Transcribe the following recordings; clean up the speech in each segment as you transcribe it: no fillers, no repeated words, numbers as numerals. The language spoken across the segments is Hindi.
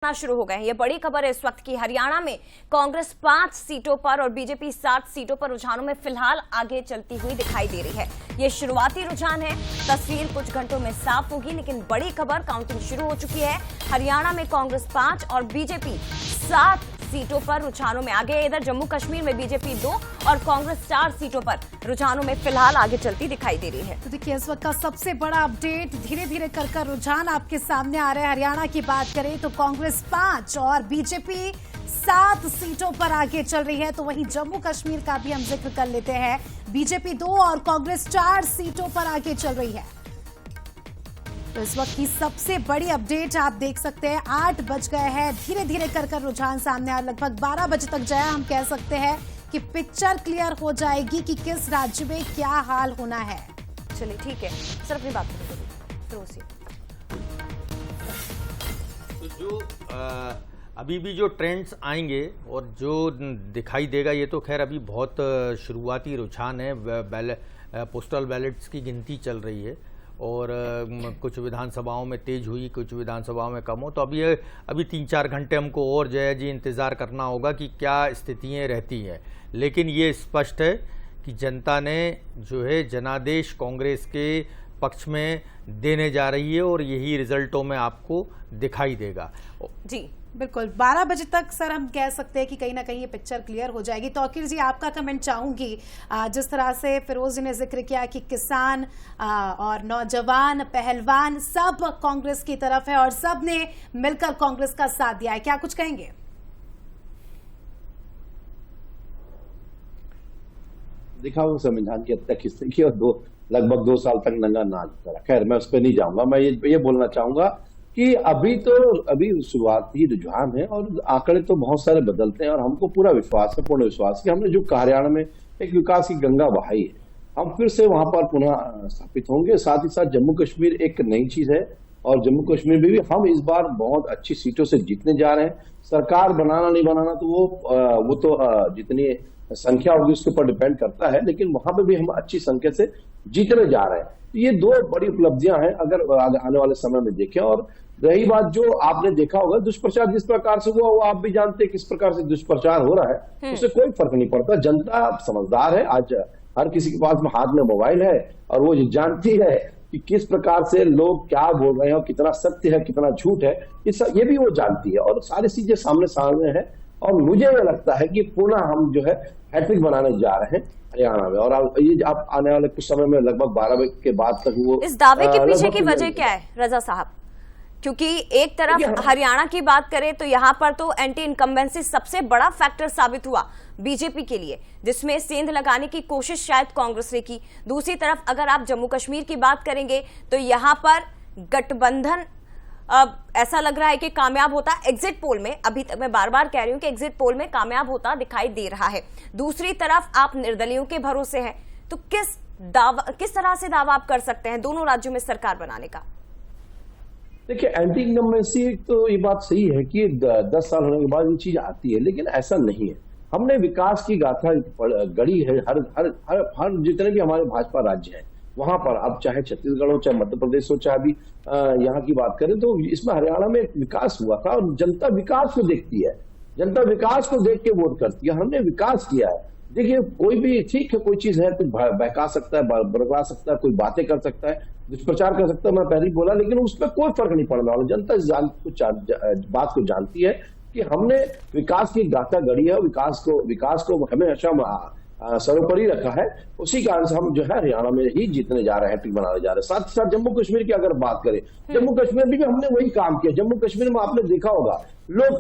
शुरू हो गए हैं। ये बड़ी खबर है इस वक्त की। हरियाणा में कांग्रेस 5 सीटों पर और बीजेपी 7 सीटों पर रुझानों में फिलहाल आगे चलती हुई दिखाई दे रही है। ये शुरुआती रुझान है, तस्वीर कुछ घंटों में साफ होगी, लेकिन बड़ी खबर काउंटिंग शुरू हो चुकी है। हरियाणा में कांग्रेस 5 और बीजेपी 7 सीटों पर रुझानों में आगे। इधर जम्मू कश्मीर में बीजेपी 2 और कांग्रेस 4 सीटों पर रुझानों में फिलहाल आगे चलती दिखाई दे रही है। तो देखिए, इस वक्त का सबसे बड़ा अपडेट, धीरे धीरे कर रुझान आपके सामने आ रहे हैं। हरियाणा की बात करें तो कांग्रेस 5 और बीजेपी 7 सीटों पर आगे चल रही है। तो वहीं जम्मू कश्मीर का भी हम जिक्र कर लेते हैं। बीजेपी 2 और कांग्रेस 4 सीटों पर आगे चल रही है। तो इस वक्त की सबसे बड़ी अपडेट आप देख सकते हैं। 8 बज गए हैं, धीरे धीरे कर रुझान सामने आ, लगभग 12 बजे तक जाए हम कह सकते हैं कि पिक्चर क्लियर हो जाएगी कि किस राज्य में क्या हाल होना है। चलिए ठीक है सर, अपनी बात करिए। तो जो अभी भी जो ट्रेंड्स आएंगे और जो दिखाई देगा, ये तो खैर अभी बहुत शुरुआती रुझान है। पोस्टल बैलेट्स की गिनती चल रही है और कुछ विधानसभाओं में तेज हुई, कुछ विधानसभाओं में कम हो। तो अभी 3-4 घंटे हमको और जय जी इंतज़ार करना होगा कि क्या स्थितियाँ रहती हैं। लेकिन ये स्पष्ट है कि जनता ने जो है जनादेश कांग्रेस के पक्ष में देने जा रही है और यही रिजल्टों में आपको दिखाई देगा। जी बिल्कुल, 12 बजे तक सर हम कह सकते हैं कि कहीं ना कहीं ये पिक्चर क्लियर हो जाएगी। तौकीर जी, आपका कमेंट चाहूंगी। जिस तरह से फिरोज जी ने जिक्र किया कि किसान और नौजवान पहलवान सब कांग्रेस की तरफ है और सब ने मिलकर कांग्रेस का साथ दिया है, क्या कुछ कहेंगे? देखा वो संविधान की हत्या किसने की और लगभग 2 साल तक नंगा नाच करा। खैर मैं उस पर नहीं जाऊंगा। मैं ये बोलना चाहूंगा कि अभी शुरुआती रुझान है और आंकड़े तो बहुत सारे बदलते हैं और हमको पूरा विश्वास है, पूर्ण विश्वास कि हमने जो हरियाणा में एक विकास की गंगा बहाई है, हम फिर से वहां पर पुनः स्थापित होंगे। साथ ही साथ जम्मू कश्मीर एक नई चीज है और जम्मू कश्मीर में भी हम इस बार बहुत अच्छी सीटों से जीतने जा रहे हैं। सरकार बनाना नहीं बनाना तो वो तो जितनी संख्या होगी उसके ऊपर डिपेंड करता है, लेकिन वहां पे भी हम अच्छी संख्या से जीतने जा रहे हैं। ये 2 बड़ी उपलब्धियां हैं अगर आने वाले समय में देखें। और रही बात जो आपने देखा होगा, दुष्प्रचार जिस प्रकार से हुआ वो आप भी जानते हैं किस प्रकार से दुष्प्रचार हो रहा है, उससे कोई फर्क नहीं पड़ता। जनता समझदार है, आज हर किसी के पास में हाथ में मोबाइल है और वो जानती है कि किस प्रकार से लोग क्या बोल रहे हैं और कितना सत्य है कितना झूठ है, ये भी वो जानती है और सारी चीजें सामने है। और मुझे ये लगता है कि पुनः हम जो है हैट्रिक बनाने जा रहे हैं हरियाणा में। और ये आप आने वाले कुछ समय में लगभग 12 बजे के बाद तक वो इस दावे के पीछे की वजह क्या है रजा साहब? क्योंकि एक तरफ हरियाणा की बात करें तो यहाँ पर तो एंटी इनकम्बेंसी सबसे बड़ा फैक्टर साबित हुआ बीजेपी के लिए, जिसमें सेंध लगाने की कोशिश शायद कांग्रेस ने की। दूसरी तरफ अगर आप जम्मू कश्मीर की बात करेंगे तो यहाँ पर गठबंधन ऐसा लग रहा है कि कामयाब होता, एग्जिट पोल में, अभी तक मैं बार बार कह रही हूं कि एग्जिट पोल में कामयाब होता दिखाई दे रहा है। दूसरी तरफ आप निर्दलियों के भरोसे हैं, तो किस तरह से दावा आप कर सकते हैं दोनों राज्यों में सरकार बनाने का? देखिए, एंटी इनकम्बेंसी तो ये बात सही है कि 10 साल होने के बाद ये चीज आती है, लेकिन ऐसा नहीं है। हमने विकास की गाथा गढ़ी है हर जितने भी हमारे भाजपा राज्य हैं वहां पर। अब चाहे छत्तीसगढ़ हो, चाहे मध्य प्रदेश हो, चाहे अभी यहाँ की बात करें तो इसमें हरियाणा में विकास हुआ था और जनता विकास को देखती है, जनता विकास को देख के वोट करती है। हमने विकास किया है। देखिए, कोई भी ठीक है, कोई चीज है, कोई बहका सकता है, बरगला सकता है, कोई बातें कर सकता है, दुष्प्रचार कर सकता है, मैं पहले ही बोला, लेकिन उसमें कोई फर्क नहीं पड़ने वाला। जनता इस बात को जानती है कि हमने विकास की गाथा गढ़ी है, विकास को हमेशा सर्वोपरि रखा है। उसी कारण से हम जो है हरियाणा में ही जीतने जा रहे हैं, हैट्रिक बनाने जा रहे हैं। साथ ही साथ जम्मू कश्मीर की अगर बात करें, जम्मू कश्मीर में भी हमने वही काम किया। जम्मू कश्मीर में आपने देखा होगा लोग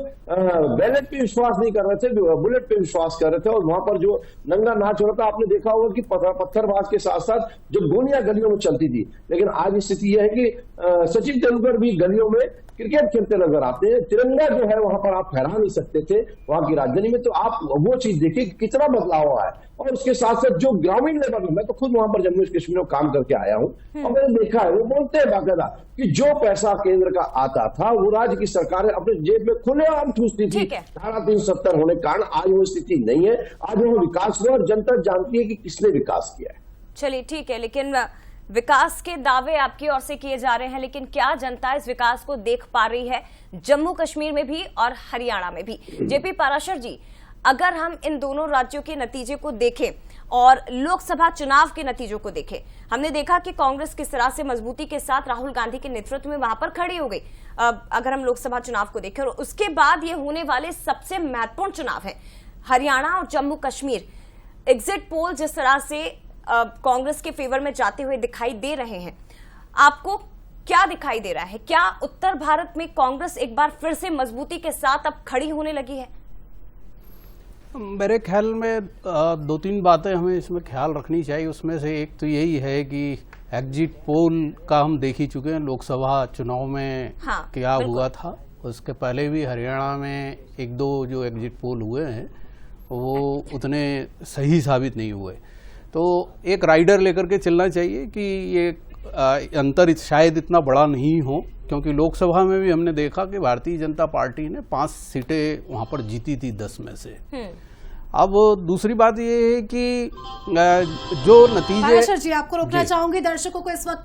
बैलेट पे विश्वास नहीं कर रहे थे, बुलेट पे विश्वास कर रहे थे और वहां पर जो नंगा नाच हो रहा था, आपने देखा होगा कि पत्थरबाज के साथ साथ जो गोलियां गलियों में चलती थी। लेकिन आज स्थिति यह है कि सचिन तेंदुलकर भी गलियों में क्रिकेट खेलते नजर आते हैं। तिरंगा जो है वहां पर आप फहरा नहीं सकते थे वहां की राजधानी में। तो आप वो चीज देखिए कितना बदलाव हुआ है। और उसके साथ साथ जो ग्रामीण लेवल में, मैं तो खुद वहां पर जम्मू कश्मीर में काम करके आया हूं और मैंने देखा है, वो बोलते हैं बाकायदा कि जो पैसा केंद्र का आता था वो राज्य की सरकार अपने जेब में खुलेआम ठूसती थी। धारा 370 होने के कारण आज वो स्थिति नहीं है। आज वो विकास हुआ और जनता जानती है कि किसने विकास किया है। चलिए ठीक है, लेकिन विकास के दावे आपकी ओर से किए जा रहे हैं, लेकिन क्या जनता इस विकास को देख पा रही है जम्मू कश्मीर में भी और हरियाणा में भी? जेपी पाराशर जी, अगर हम इन दोनों राज्यों के नतीजे को देखें और लोकसभा चुनाव के नतीजों को देखें, हमने देखा कि कांग्रेस किस तरह से मजबूती के साथ राहुल गांधी के नेतृत्व में वहां पर खड़ी हो गई। अगर हम लोकसभा चुनाव को देखें, और उसके बाद ये होने वाले सबसे महत्वपूर्ण चुनाव है हरियाणा और जम्मू कश्मीर। एग्जिट पोल जिस तरह से कांग्रेस के फेवर में जाते हुए दिखाई दे रहे हैं, आपको क्या दिखाई दे रहा है? क्या उत्तर भारत में कांग्रेस एक बार फिर से मजबूती के साथ अब खड़ी होने लगी है? मेरे ख्याल में दो तीन बातें हमें इसमें ख्याल रखनी चाहिए। उसमें से एक तो यही है कि एग्जिट पोल का हम देख ही चुके हैं लोकसभा चुनाव में क्या हुआ था। उसके पहले भी हरियाणा में एक दो जो एग्जिट पोल हुए हैं वो उतने सही साबित नहीं हुए। तो एक राइडर लेकर के चलना चाहिए कि ये अंतर शायद इतना बड़ा नहीं हो, क्योंकि लोकसभा में भी हमने देखा कि भारतीय जनता पार्टी ने 5 सीटें वहां पर जीती थी 10 में से। अब दूसरी बात ये है कि जो नतीजे, जी आपको रोकना चाहूंगी, दर्शकों को इस वक्त